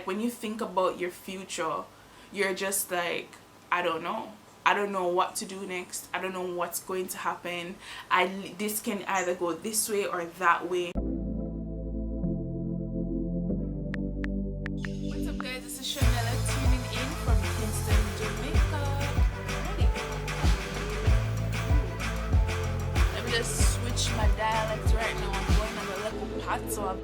like when you think about your future, you're just like, I don't know. I don't know what to do next. I don't know what's going to happen. This can either go this way or that way. What's up, guys? This is Chanella tuning in from Kingston, Jamaica. Let me just switch my dialect right now. I'm going on a little pot, so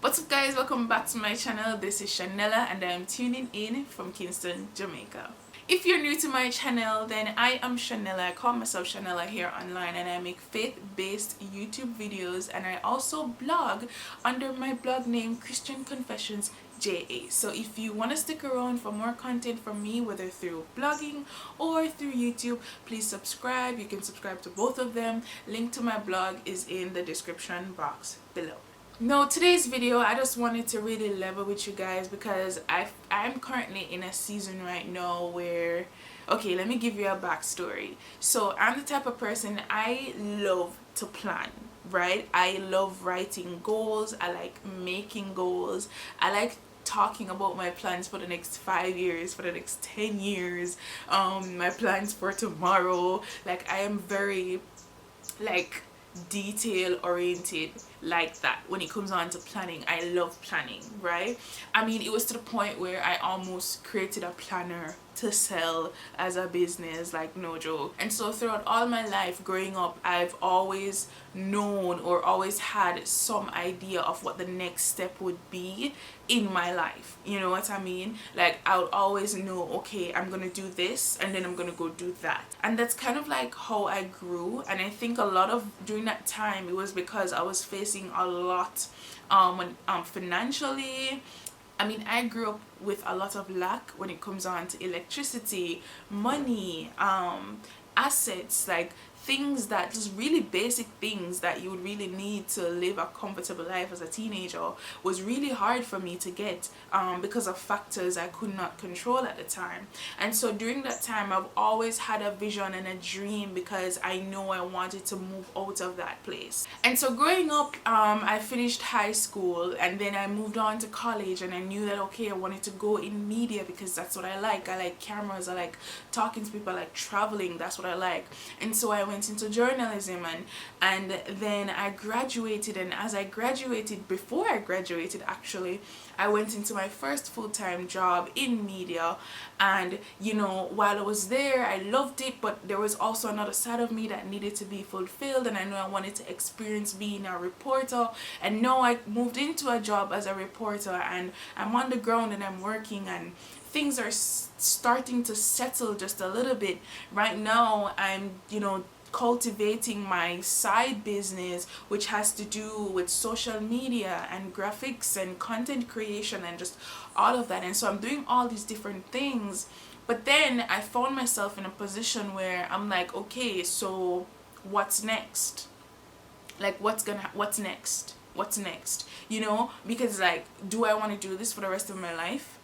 What's up, guys? Welcome back to my channel. This is Chanella and I'm tuning in from Kingston, Jamaica. If you're new to my channel, then I am Chanella. I call myself Chanella here online, and I make faith-based YouTube videos, and I also blog under my blog name Christian Confessions JA. So if you want to stick around for more content from me, whether through blogging or through YouTube, please subscribe. You can subscribe to both of them. Link to my blog is in the description box below. Now, today's video, I just wanted to really level with you guys because I'm currently in a season right now where, okay, let me give you a backstory. So I'm the type of person, I love to plan, right? I love writing goals. I like making goals. I like talking about my plans for the next 5 years, for the next 10 years, my plans for tomorrow. Like, I am very like detail oriented like that when it comes on to planning. I love planning, right? I mean, it was to the point where I almost created a planner to sell as a business, like, no joke. And so throughout all my life growing up, I've always known or always had some idea of what the next step would be in my life. You know what I mean? Like, I would always know, okay, I'm gonna do this and then I'm gonna go do that. And that's kind of like how I grew. And I think a lot of during that time, it was because I was facing a lot financially. I mean, I grew up with a lot of lack when it comes on to electricity, money, assets, like things that, just really basic things that you would really need to live a comfortable life as a teenager was really hard for me to get because of factors I could not control at the time. And so during that time, I've always had a vision and a dream because I know I wanted to move out of that place. And so growing up, I finished high school and then I moved on to college, and I knew that, okay, I wanted to go in media because that's what I like. I like cameras, I like talking to people, I like traveling, that's what I like. And so I went into journalism, and then I graduated, and as I graduated, before I graduated actually, I went into my first full-time job in media. And you know, while I was there, I loved it, but there was also another side of me that needed to be fulfilled, and I knew I wanted to experience being a reporter. And now I moved into a job as a reporter, and I'm on the ground and I'm working, and things are starting to settle just a little bit. Right now I'm, you know, cultivating my side business, which has to do with social media and graphics and content creation and just all of that. And so I'm doing all these different things, but then I found myself in a position where I'm like, okay, so what's next? Like, what's next, you know? Because, like, do I want to do this for the rest of my life?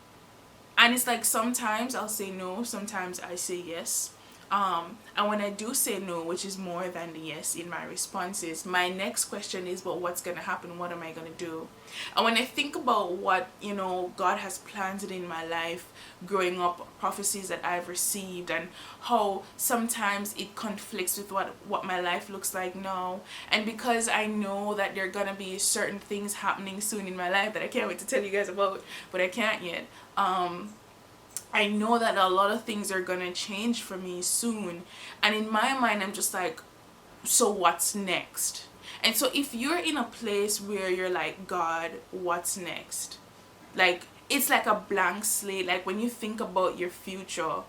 And it's like, sometimes I'll say no, sometimes I say yes. And when I do say no, which is more than the yes in my responses, my next question is, but what's going to happen? What am I going to do? And when I think about what, you know, God has planted in my life growing up, prophecies that I've received, and how sometimes it conflicts with what my life looks like now. And because I know that there are going to be certain things happening soon in my life that I can't wait to tell you guys about, but I can't yet. I know that a lot of things are gonna change for me soon, and in my mind I'm just like, so what's next? And so if you're in a place where you're like, God, what's next? Like, it's like a blank slate. Like, when you think about your future,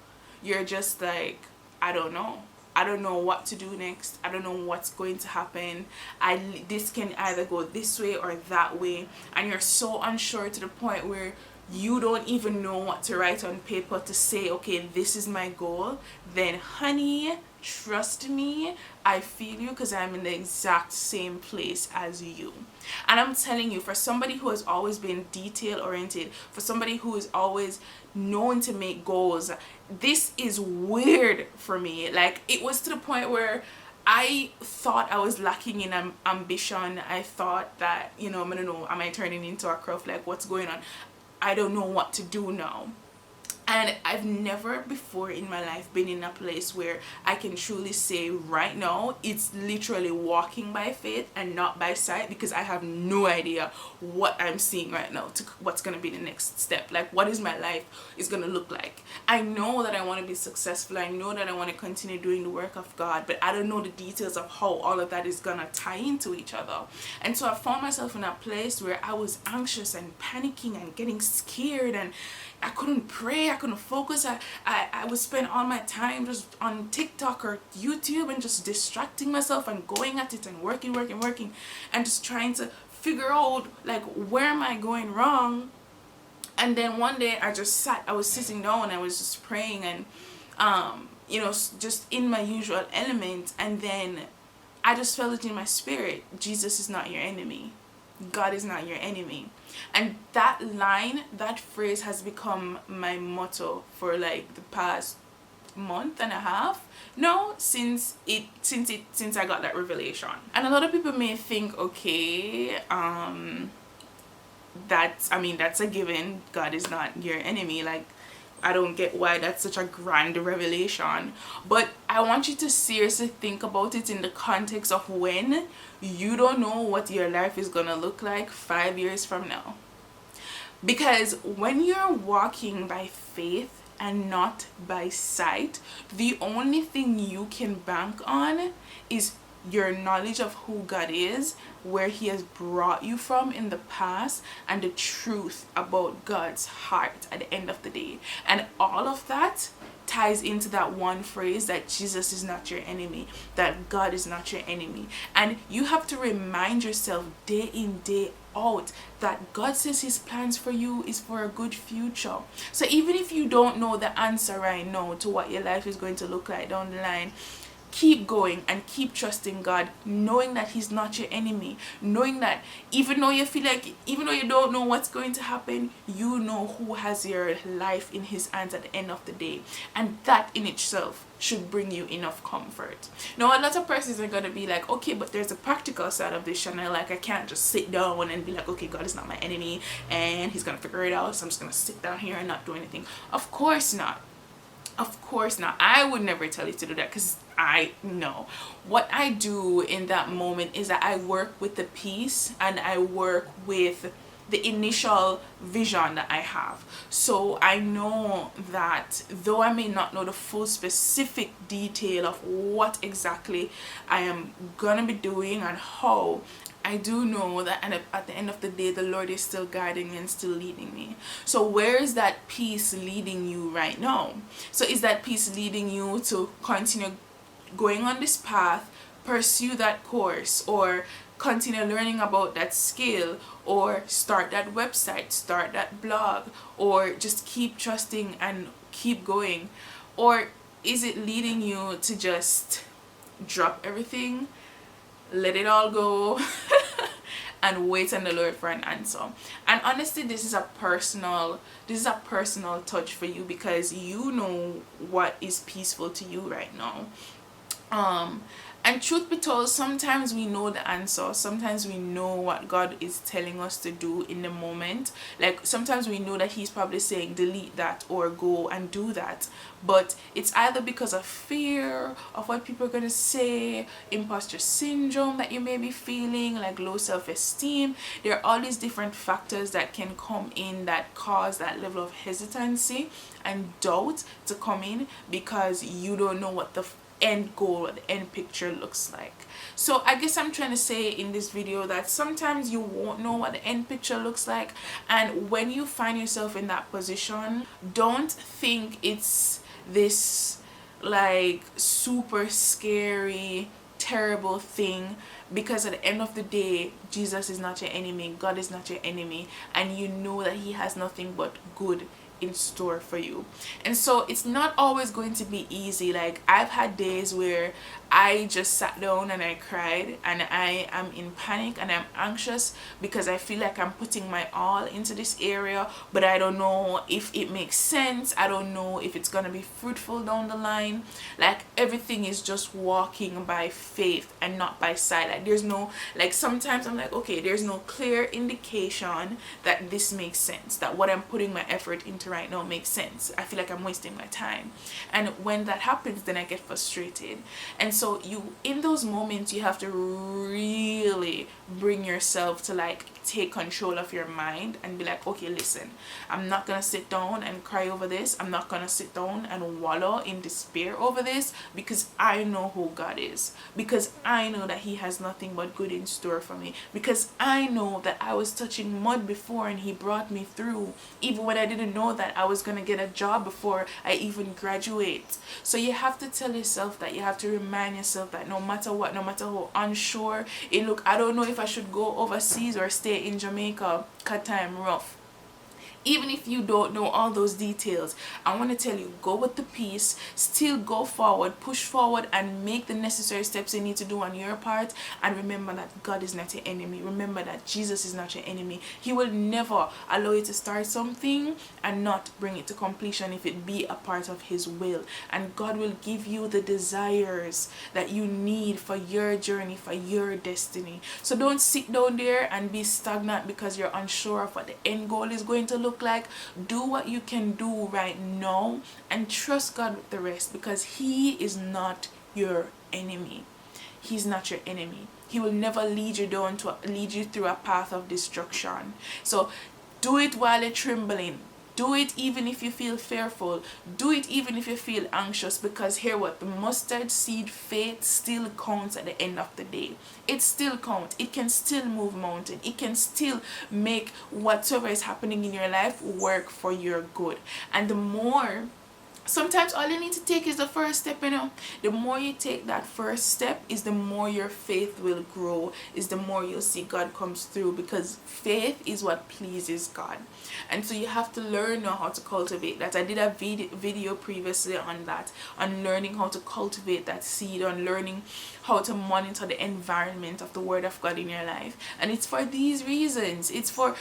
you're just like, I don't know. I don't know what to do next. I don't know what's going to happen. This can either go this way or that way, and you're so unsure to the point where you don't even know what to write on paper to say, okay, this is my goal. Then honey, trust me, I feel you, because I'm in the exact same place as you. And I'm telling you, for somebody who has always been detail oriented, for somebody who is always known to make goals, this is weird for me. Like, it was to the point where I thought I was lacking in ambition. I thought that, I don't know, am I turning into a crow? Like, what's going on? I don't know what to do now. And I've never before in my life been in a place where I can truly say right now it's literally walking by faith and not by sight, because I have no idea what I'm seeing right now, to what's going to be the next step. Like, what is my life is going to look like. I know that I want to be successful. I know that I want to continue doing the work of God, but I don't know the details of how all of that is going to tie into each other. And so I found myself in a place where I was anxious and panicking and getting scared, and I couldn't pray, I couldn't focus. I would spend all my time just on TikTok or YouTube and just distracting myself and going at it and working and just trying to figure out, like, where am I going wrong. And then one day I was sitting down and I was just praying, and just in my usual element, and then I just felt it in my spirit: Jesus is not your enemy. God is not your enemy. And that line, that phrase has become my motto for like the past month and a half. No, since I got that revelation. And a lot of people may think, okay, that's a given. God is not your enemy. Like, I don't get why that's such a grand revelation. But I want you to seriously think about it in the context of when you don't know what your life is gonna look like 5 years from now. Because when you're walking by faith and not by sight, the only thing you can bank on is your knowledge of who God is, where He has brought you from in the past, and the truth about God's heart at the end of the day. And all of that ties into that one phrase, that Jesus is not your enemy, that God is not your enemy. And you have to remind yourself day in, day out, that God says His plans for you is for a good future. So even if you don't know the answer right now to what your life is going to look like down the line, keep going and keep trusting God, knowing that He's not your enemy, knowing that even though you don't know what's going to happen, you know who has your life in His hands at the end of the day. And that in itself should bring you enough comfort. Now, a lot of persons are going to be like, okay, but there's a practical side of this, Chanel. Like, I can't just sit down and be like, okay, God is not my enemy and He's going to figure it out, so I'm just going to sit down here and not do anything. Of course not. Of course not. I would never tell you to do that, because I know what I do in that moment is that I work with the peace and I work with the initial vision that I have. So I know that though I may not know the full specific detail of what exactly I am gonna be doing and how, I do know that at the end of the day, the Lord is still guiding me and still leading me. So where is that peace leading you right now? So is that peace leading you to continue going on this path, pursue that course, or continue learning about that skill, or start that website, start that blog, or just keep trusting and keep going? Or is it leading you to just drop everything, let it all go, and wait on the Lord for an answer? And honestly, this is a personal touch for you, because you know what is peaceful to you right now. And truth be told, sometimes we know the answer. Sometimes we know what God is telling us to do in the moment. Like, sometimes we know that He's probably saying delete that or go and do that. But it's either because of fear of what people are going to say, imposter syndrome that you may be feeling, like low self-esteem. There are all these different factors that can come in that cause that level of hesitancy and doubt to come in, because you don't know what the end goal or the end picture looks like. So I guess I'm trying to say in this video that sometimes you won't know what the end picture looks like, and when you find yourself in that position, don't think it's this like super scary, terrible thing, because at the end of the day, Jesus is not your enemy, God is not your enemy, and you know that He has nothing but good in store for you. And so it's not always going to be easy. Like, I've had days where I just sat down and I cried, and I am in panic and I'm anxious because I feel like I'm putting my all into this area, but I don't know if it makes sense. I don't know if it's gonna be fruitful down the line. Like, everything is just walking by faith and not by sight. Like, there's no, like, sometimes I'm like, okay, there's no clear indication that this makes sense, that what I'm putting my effort into right now makes sense. I feel like I'm wasting my time. And when that happens, then I get frustrated. And so you, in those moments, you have to really bring yourself to, like, take control of your mind and be like, okay, listen, I'm not gonna sit down and cry over this. I'm not gonna sit down and wallow in despair over this, because I know who God is, because I know that he has nothing but good in store for me, because I know that I was touching mud before and he brought me through, even when I didn't know that I was gonna get a job before I even graduate. So you have to tell yourself that, you have to remind yourself that no matter what, no matter how unsure it look, I don't know if I should go overseas or stay in Jamaica, cut time rough. Even if you don't know all those details, I want to tell you, go with the peace, still go forward, push forward, and make the necessary steps you need to do on your part. And remember that God is not your enemy. Remember that Jesus is not your enemy. He will never allow you to start something and not bring it to completion if it be a part of his will. And God will give you the desires that you need for your journey, for your destiny. So don't sit down there and be stagnant because you're unsure of what the end goal is going to look like. Do what you can do right now and trust God with the rest, because he is not your enemy. He's not your enemy. He will never lead you through a path of destruction. So do it while you're trembling. Do it even if you feel fearful. Do it even if you feel anxious, because hear what? The mustard seed faith still counts at the end of the day. It still counts. It can still move mountain. It can still make whatever is happening in your life work for your good. And the more, sometimes all you need to take is the first step, the more you take that first step, is the more your faith will grow, is the more you'll see God comes through, because faith is what pleases God. And so you have to learn now how to cultivate that. I did a video previously on that, on learning how to cultivate that seed, on learning how to monitor the environment of the word of God in your life. And it's for these reasons. It's for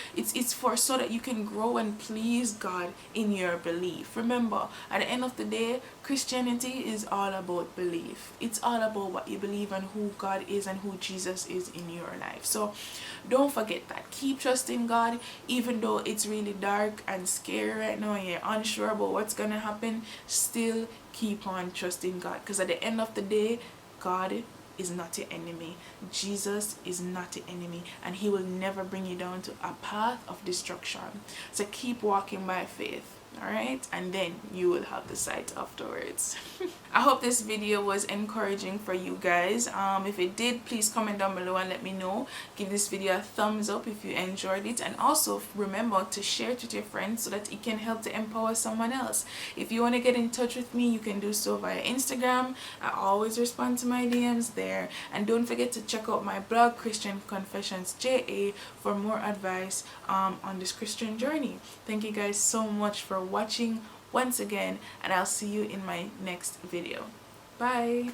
so that you can grow and please God in your belief. Remember, at the end of the day, Christianity is all about belief. It's all about what you believe and who God is and who Jesus is in your life. So don't forget that. Keep trusting God, even though it's really dark and scary right now and you're unsure about what's gonna happen. Still keep on trusting God, because at the end of the day, God is not your enemy. Jesus is not your enemy, and he will never bring you down to a path of destruction. So keep walking by faith. Alright, and then you will have the sight afterwards. I hope this video was encouraging for you guys. If it did, please comment down below and let me know. Give this video a thumbs up if you enjoyed it, and also remember to share it with your friends so that it can help to empower someone else. If you want to get in touch with me, you can do so via Instagram. I always respond to my DMs there. And don't forget to check out my blog, Christian Confessions JA, for more advice on this Christian journey. Thank you guys so much for watching once again, and I'll see you in my next video. Bye.